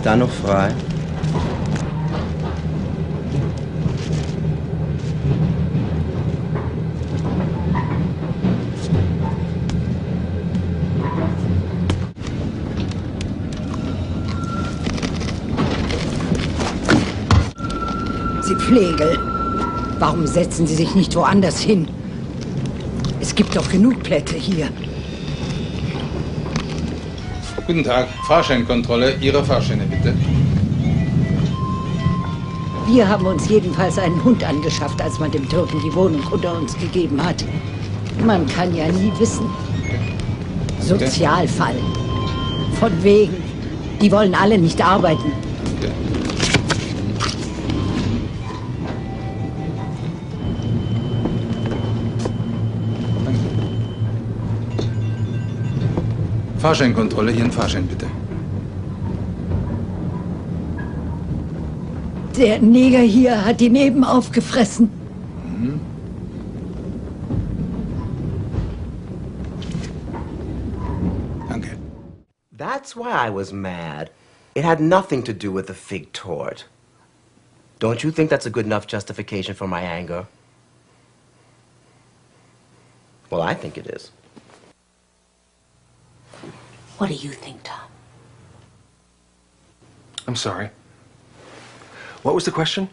Ist da noch frei? Sie Flegel, warum setzen Sie sich nicht woanders hin? Es gibt doch genug Plätze hier. Guten Tag, Fahrscheinkontrolle. Ihre Fahrscheine bitte. Wir haben uns jedenfalls einen Hund angeschafft, als man dem Türken die Wohnung unter uns gegeben hat. Man kann ja nie wissen. Sozialfall. Von wegen. Die wollen alle nicht arbeiten. Okay. Fahrscheinkontrolle, Ihren Fahrschein bitte. Der Neger hier hat ihn eben aufgefressen. Mhm. Danke. That's why I was mad. It had nothing to do with the fig tort. Don't you think that's a good enough justification for my anger? Well, I think it is. What do you think, Tom? I'm sorry. What was the question?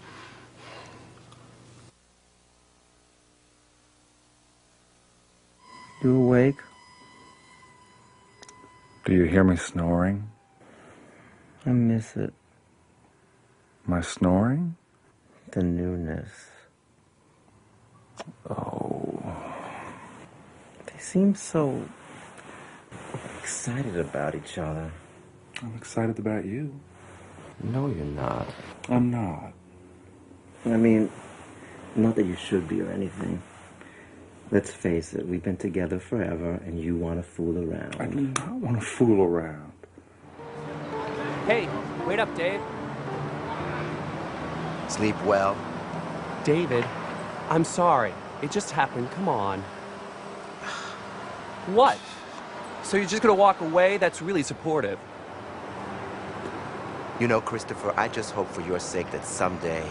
You awake? Do you hear me snoring? I miss it. My snoring? The newness. Oh. They seem so excited about each other. I'm excited about you. No, you're not. I'm not. I mean, not that you should be or anything. Let's face it, we've been together forever, and you want to fool around. I do not want to fool around. Hey, wait up, Dave. Sleep well? David, I'm sorry. It just happened. Come on. What? So you're just gonna walk away? That's really supportive. You know, Christopher, I just hope for your sake that someday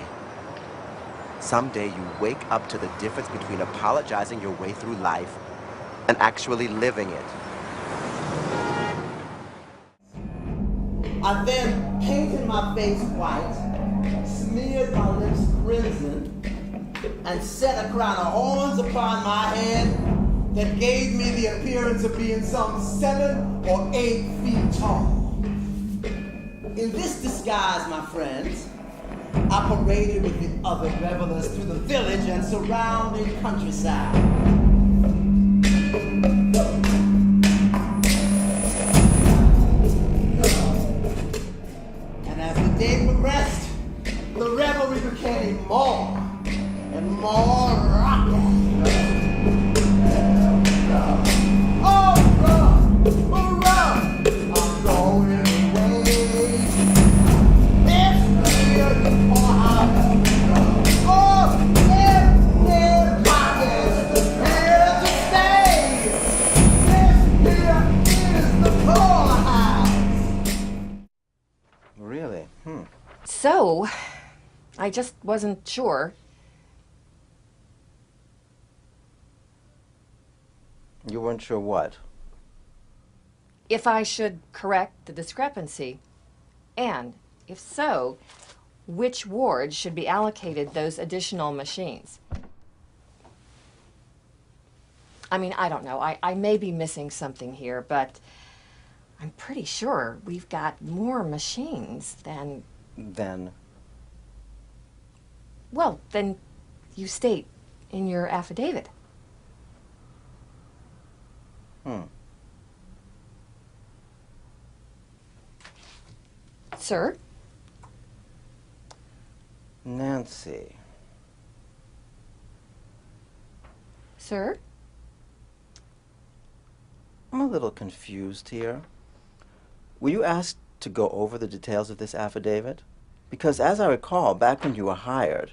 you wake up to the difference between apologizing your way through life and actually living it. I then painted my face white, smeared my lips crimson, and set a crown of horns upon my head that gave me the appearance of being some 7 or 8 feet tall. In this disguise, my friends, I paraded with the other revelers through the village and surrounding countryside. And as the day progressed, the revelry became more and more rocking. Oh, run, run, I'm going away. It's here to pour out. Oh, everybody's here to stay. This here is the poorhouse. Really? So, I just wasn't sure. You weren't sure what? If I should correct the discrepancy, and if so, which ward should be allocated those additional machines? I mean, I don't know. I may be missing something here, but I'm pretty sure we've got more machines than... Well, than you state in your affidavit. Sir? Nancy. Sir? I'm a little confused here. Were you asked to go over the details of this affidavit? Because as I recall, back when you were hired,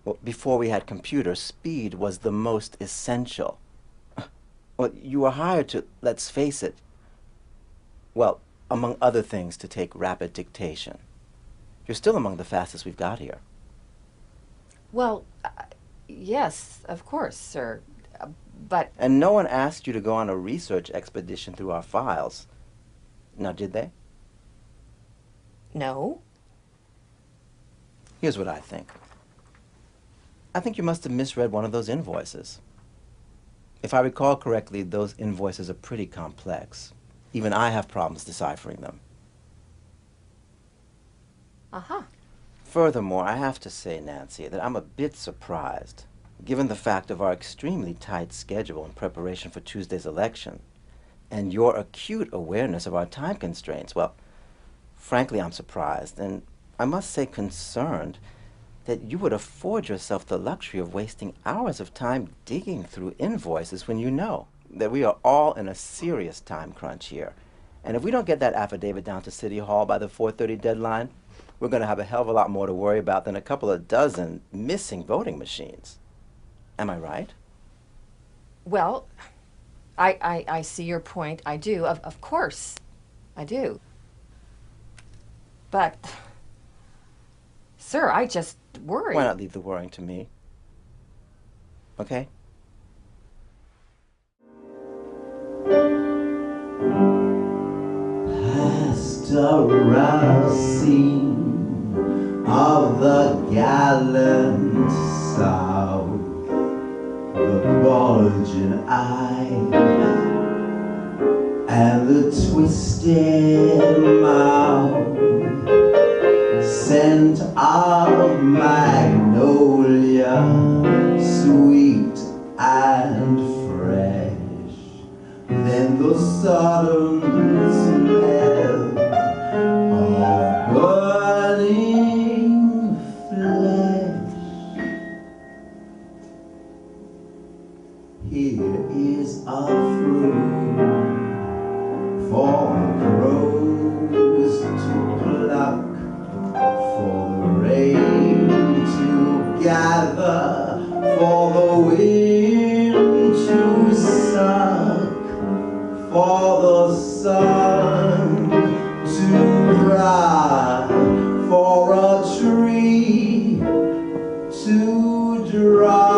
well, before we had computers, speed was the most essential. Well, you were hired to, let's face it, well, among other things, to take rapid dictation. You're still among the fastest we've got here. Well, yes, of course, sir. But... And no one asked you to go on a research expedition through our files. Now, did they? No. Here's what I think. I think you must have misread one of those invoices. If I recall correctly, those invoices are pretty complex. Even I have problems deciphering them. Uh-huh. Furthermore, I have to say, Nancy, that I'm a bit surprised, given the fact of our extremely tight schedule in preparation for Tuesday's election, and your acute awareness of our time constraints. Well, frankly, I'm surprised, and I must say concerned, that you would afford yourself the luxury of wasting hours of time digging through invoices when you know that we are all in a serious time crunch here. And if we don't get that affidavit down to City Hall by the 4:30 deadline, we're going to have a hell of a lot more to worry about than a couple of dozen missing voting machines. Am I right? Well, I see your point. I do. Of course, I do. But, sir, I just worry. Why not leave the worrying to me? Okay? Scene of the gallant South, the bulging eyes and the twisted mouth, scent of magnolia, sweet and fresh, then the sudden smell of burning flesh. Here is a fruit for the crows to pluck, for the rain to gather, for the wind to suck, for the sun to dry, for a tree to dry.